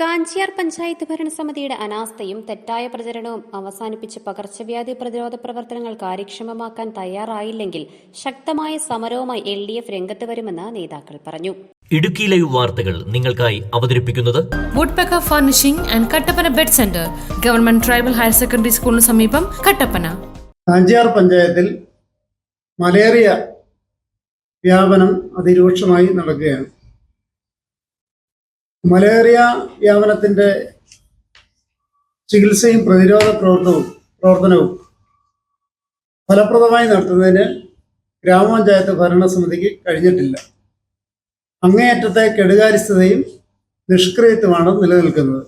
കാഞ്ചിയാർ പഞ്ചായത്ത് ഭരണസമിതിയുടെ അനാസ്ഥയും തെറ്റായ പ്രചരണവും അവസാനിപ്പിച്ച് പകർച്ചവ്യാധി പ്രതിരോധ പ്രവർത്തനങ്ങൾ കാര്യക്ഷമമാക്കാൻ തയ്യാറായില്ലെങ്കിൽ ശക്തമായ സമരവുമായി LDF രംഗത്ത് വരുമെന്ന് നേതാക്കൾ പറഞ്ഞു. ഇടുക്കി ലൈവ് വാർത്തകൾ നിങ്ങൾക്കായി അവതരിപ്പിക്കുന്നത് woodpecker furnishing and Kattappana bed centre, government tribal higher secondary സ്കൂളിന് സമീപം, കട്ടപ്പന. കാഞ്ചിയാർ പഞ്ചായത്തിൽ മലേറിയ വ്യാപനം അതിരൂക്ഷമായി നടക്കുകയാണ്. മലേറിയ വ്യാപനത്തിൻ്റെ ചികിത്സയും പ്രതിരോധ പ്രവർത്തനവും ഫലപ്രദമായി നടത്തുന്നതിന് ഗ്രാമപഞ്ചായത്ത് ഭരണസമിതിക്ക് കഴിഞ്ഞിട്ടില്ല. അങ്ങേയറ്റത്തെ കെടുകാര്യസ്ഥതയും നിഷ്ക്രിയത്വമാണ് നിലനിൽക്കുന്നത്.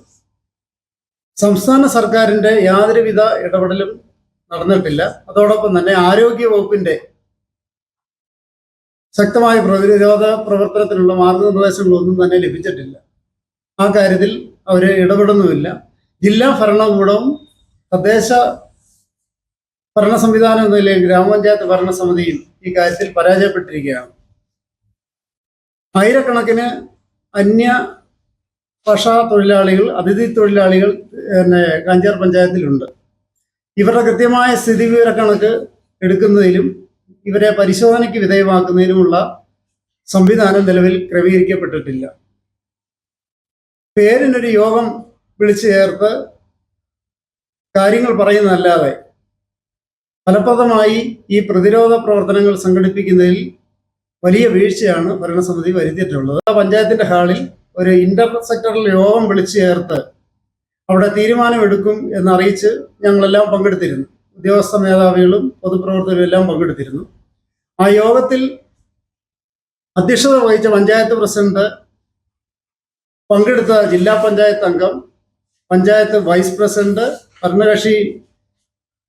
സംസ്ഥാന സർക്കാരിൻ്റെ യാതൊരുവിധ ഇടപെടലും നടന്നിട്ടില്ല. അതോടൊപ്പം തന്നെ ആരോഗ്യ വകുപ്പിൻ്റെ ശക്തമായ പ്രതിരോധ പ്രവർത്തനത്തിനുള്ള മാർഗനിർദ്ദേശങ്ങളൊന്നും തന്നെ ലഭിച്ചിട്ടില്ല. ആ കാര്യത്തിൽ അവർ ഇടപെടുന്നുമില്ല. ജില്ലാ ഭരണകൂടവും തദ്ദേശ ഭരണ സംവിധാനം എന്ന നിലയിൽ ഗ്രാമപഞ്ചായത്ത് ഭരണസമിതിയും ഈ കാര്യത്തിൽ പരാജയപ്പെട്ടിരിക്കുകയാണ്. ആയിരക്കണക്കിന് അന്യ ഭാഷാ തൊഴിലാളികൾ, അതിഥി തൊഴിലാളികൾ കാഞ്ചിയാർ പഞ്ചായത്തിലുണ്ട്. ഇവരുടെ കൃത്യമായ സ്ഥിതിവിവരക്കണക്ക് എടുക്കുന്നതിലും ഇവരെ പരിശോധനയ്ക്ക് വിധേയമാക്കുന്നതിനുമുള്ള സംവിധാനം നിലവിൽ ക്രമീകരിക്കപ്പെട്ടിട്ടില്ല. പേരിനൊരു യോഗം വിളിച്ചു ചേർത്ത് കാര്യങ്ങൾ പറയുന്നതല്ലാതെ ഫലപ്രദമായി ഈ പ്രതിരോധ പ്രവർത്തനങ്ങൾ സംഘടിപ്പിക്കുന്നതിൽ വലിയ വീഴ്ചയാണ് ഭരണസമിതി വരുത്തിയിട്ടുള്ളത്. പഞ്ചായത്തിന്റെ ഹാളിൽ ഒരു ഇന്റർ സെക്ടറൽ യോഗം വിളിച്ചു ചേർത്ത് അവിടെ തീരുമാനമെടുക്കും എന്നറിയിച്ച് ഞങ്ങളെല്ലാം പങ്കെടുത്തിരുന്നു. ഉദ്യോഗസ്ഥ മേധാവികളും പൊതുപ്രവർത്തകരും എല്ലാം പങ്കെടുത്തിരുന്നു. ആ യോഗത്തിൽ അധ്യക്ഷത വഹിച്ച പഞ്ചായത്ത് പ്രസിഡന്റ്, പങ്കെടുത്ത ജില്ലാ പഞ്ചായത്ത് അംഗം, പഞ്ചായത്ത് വൈസ് പ്രസിഡന്റ്, ഭരണകക്ഷി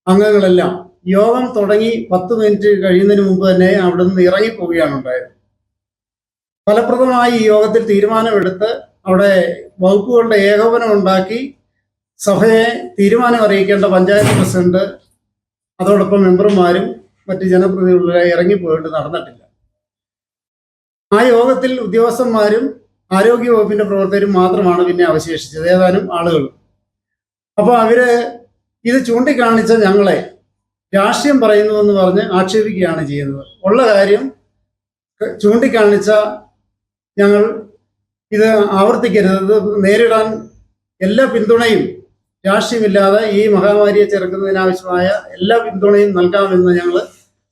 അംഗങ്ങളെല്ലാം യോഗം തുടങ്ങി 10 മിനിറ്റ് കഴിയുന്നതിന് മുമ്പ് തന്നെ അവിടെ നിന്ന് ഇറങ്ങിപ്പോവുകയാണ് ഉണ്ടായത്. ഫലപ്രദമായി ഈ യോഗത്തിൽ തീരുമാനമെടുത്ത് അവിടെ വകുപ്പുകളുടെ ഏകോപനം ഉണ്ടാക്കി സഭയെ തീരുമാനം അറിയിക്കേണ്ട പഞ്ചായത്ത് പ്രസിഡന്റ്, അതോടൊപ്പം മെമ്പർമാരും മറ്റ് ജനപ്രതിനിധികളെ ഇറങ്ങിപ്പോയിട്ട് നടന്നിട്ടില്ല. ആ യോഗത്തിൽ ഉദ്യോഗസ്ഥന്മാരും ആരോഗ്യ വകുപ്പിന്റെ പ്രവർത്തകരും മാത്രമാണ് പിന്നെ അവശേഷിച്ചത്, ഏതാനും ആളുകൾ. അപ്പോൾ അവര് ഇത് ചൂണ്ടിക്കാണിച്ച ഞങ്ങളെ രാഷ്ട്രീയം പറയുന്നുവെന്ന് പറഞ്ഞ് ആക്ഷേപിക്കുകയാണ് ചെയ്യുന്നത്. ഉള്ള കാര്യം ചൂണ്ടിക്കാണിച്ച ഞങ്ങൾ ഇത് ആവർത്തിക്കരുത്, ഇത് നേരിടാൻ എല്ലാ പിന്തുണയും രാഷ്ട്രീയമില്ലാതെ ഈ മഹാമാരിയെ ചെറുക്കുന്നതിനാവശ്യമായ എല്ലാ പിന്തുണയും നൽകാമെന്ന് ഞങ്ങൾ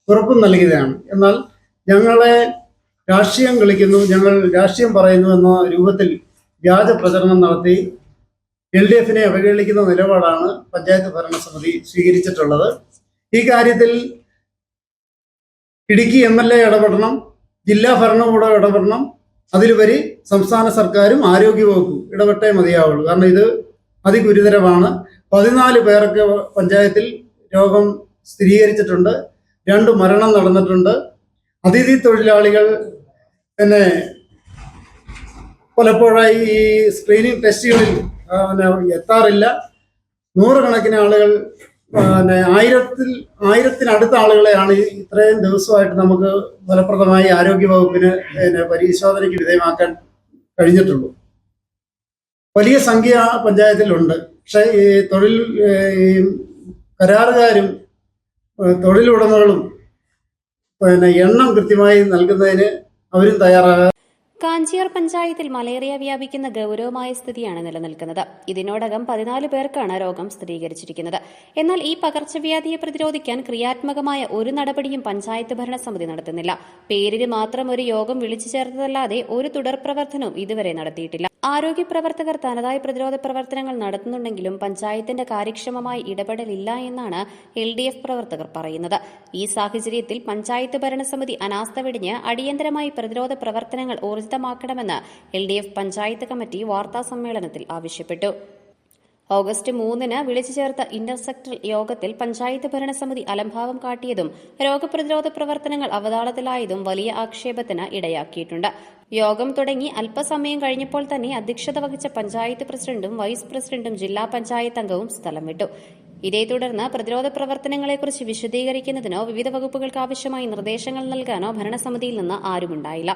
ഉറപ്പും നൽകിയതാണ്. എന്നാൽ ഞങ്ങളെ രാഷ്ട്രീയം കളിക്കുന്നു, ഞങ്ങൾ രാഷ്ട്രീയം പറയുന്നു എന്ന രൂപത്തിൽ വ്യാജ പ്രചരണം നടത്തി LDFനെ അവഹേളിക്കുന്ന നിലപാടാണ് പഞ്ചായത്ത് ഭരണസമിതി സ്വീകരിച്ചിട്ടുള്ളത്. ഈ കാര്യത്തിൽ ഇടുക്കി MLA ഇടപെടണം, ജില്ലാ ഭരണകൂടം ഇടപെടണം, അതിലുപരി സംസ്ഥാന സർക്കാരും ആരോഗ്യവകുപ്പും ഇടപെട്ടേ മതിയാവുള്ളൂ. കാരണം ഇത് അതിഗുരുതരമാണ്. 14 പേർക്ക് പഞ്ചായത്തിൽ രോഗം സ്ഥിരീകരിച്ചിട്ടുണ്ട്, 2 മരണം നടന്നിട്ടുണ്ട്. അതിഥി തൊഴിലാളികൾ പിന്നെ പലപ്പോഴായി ഈ സ്ക്രീനിങ് ടെസ്റ്റുകളിൽ എത്താറില്ല. 100 കണക്കിന് ആളുകൾ, ആയിരത്തിനടുത്ത ആളുകളെയാണ് ഇത്രയും ദിവസമായിട്ട് നമുക്ക് ഫലപ്രദമായി ആരോഗ്യവകുപ്പിന് പരിശോധനയ്ക്ക് വിധേയമാക്കാൻ കഴിഞ്ഞിട്ടുള്ളൂ. വലിയ സംഖ്യ പഞ്ചായത്തിലുണ്ട്. പക്ഷേ ഈ കരാറുകാരും തൊഴിലുടമകളും എണ്ണം കൃത്യമായി നൽകുന്നതിന് അവരും തയ്യാറാകാൻ. കാഞ്ചിയാർ പഞ്ചായത്തിൽ മലേറിയ വ്യാപിക്കുന്ന ഗൌരവമായ സ്ഥിതിയാണ് നിലനിൽക്കുന്നത്. ഇതിനോടകം 14 പേർക്കാണ് രോഗം സ്ഥിരീകരിച്ചിരിക്കുന്നത്. എന്നാൽ ഈ പകർച്ചവ്യാധിയെ പ്രതിരോധിക്കാൻ ക്രിയാത്മകമായ ഒരു നടപടിയും പഞ്ചായത്ത് ഭരണസമിതി നടത്തുന്നില്ല. പേരിന് മാത്രം ഒരു യോഗം വിളിച്ചു ചേർത്തതല്ലാതെ ഒരു തുടർ പ്രവർത്തനവും ഇതുവരെ നടത്തിയിട്ടില്ല. ആരോഗ്യ പ്രവർത്തകർ തനതായ പ്രതിരോധ പ്രവർത്തനങ്ങൾ നടത്തുന്നുണ്ടെങ്കിലും പഞ്ചായത്തിന്റെ കാര്യക്ഷമമായ ഇടപെടലില്ല എന്നാണ് LDF പ്രവർത്തകർ പറയുന്നത്. ഈ സാഹചര്യത്തിൽ പഞ്ചായത്ത് ഭരണസമിതി അനാസ്ഥ വെടിഞ്ഞ് അടിയന്തരമായി പ്രതിരോധ പ്രവർത്തനങ്ങൾ ഊർജിതമാക്കണമെന്ന് LDF പഞ്ചായത്ത് കമ്മിറ്റി വാർത്താ സമ്മേളനത്തിൽ ആവശ്യപ്പെട്ടു. ഓഗസ്റ്റ് 3-ന് വിളിച്ചു ചേർത്ത ഇന്റർ സെക്ടറൽ യോഗത്തിൽ പഞ്ചായത്ത് ഭരണസമിതി അലംഭാവം കാട്ടിയതും രോഗപ്രതിരോധ പ്രവർത്തനങ്ങൾ അവതാളത്തിലായതും വലിയ ആക്ഷേപത്തിന് ഇടയാക്കിയിട്ടുണ്ട്. യോഗം തുടങ്ങി അല്പസമയം കഴിഞ്ഞപ്പോൾ തന്നെ അധ്യക്ഷത വഹിച്ച പഞ്ചായത്ത് പ്രസിഡന്റും വൈസ് പ്രസിഡന്റും ജില്ലാ പഞ്ചായത്ത് അംഗവും സ്ഥലം വിട്ടു. ഇതേ തുടർന്ന് പ്രതിരോധ പ്രവർത്തനങ്ങളെക്കുറിച്ച് വിശദീകരിക്കുന്നതിനോ വിവിധ വകുപ്പുകൾക്ക് ആവശ്യമായ നിർദ്ദേശങ്ങൾ നൽകാനോ ഭരണസമിതിയിൽ നിന്ന് ആരുമുണ്ടായില്ല.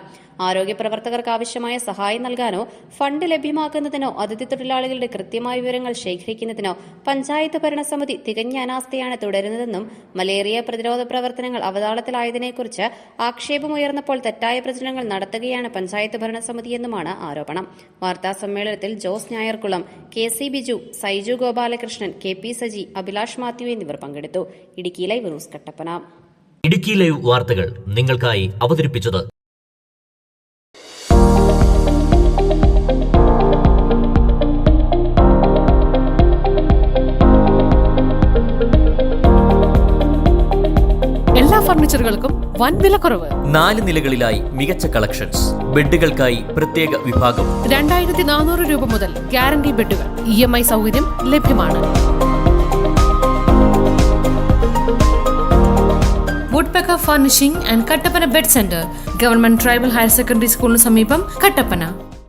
ആരോഗ്യ പ്രവർത്തകർക്ക് ആവശ്യമായ സഹായം നൽകാനോ ഫണ്ട് ലഭ്യമാക്കുന്നതിനോ അതിഥി തൊഴിലാളികളുടെ കൃത്യമായ വിവരങ്ങൾ ശേഖരിക്കുന്നതിനോ പഞ്ചായത്ത് ഭരണസമിതി തികഞ്ഞ അനാസ്ഥയാണ് തുടരുന്നതെന്നും മലേറിയ പ്രതിരോധ പ്രവർത്തനങ്ങൾ അവതാളത്തിലായതിനെക്കുറിച്ച് ആക്ഷേപമുയർന്നപ്പോൾ തെറ്റായ പ്രചരണങ്ങൾ നടത്തുകയാണ് പഞ്ചായത്ത് ഭരണസമിതിയെന്നുമാണ് ആരോപണം. വാർത്താ സമ്മേളനത്തിൽ ജോസ് ഞായർകുളം, KC ബിജു, സൈജു ഗോപാലകൃഷ്ണൻ, KP സജി, അഭിലാഷ് മാത്യു എന്നിവർ പങ്കെടുത്തു. Idukki live news Kattappana. Idukki live വാർത്തകൾ നിങ്ങൾക്കായി അവതരിപ്പിച്ചത് എല്ലാ ഫർണിച്ചറുകൾക്കും വൻ വിലക്കുറവ്. 4 നിലകളിലായി മികച്ച കളക്ഷൻസ്. ബെഡുകൾക്കായി പ്രത്യേക വിഭാഗം. 2400 രൂപ മുതൽ ഗ്യാരണ്ടി ബെഡുകൾ. EMI സൗകര്യം ലഭ്യമാണ്. Woodpecker furnishing and Kattappana bed centre, government tribal higher secondary സ്കൂളിന് സമീപം, കട്ടപ്പന.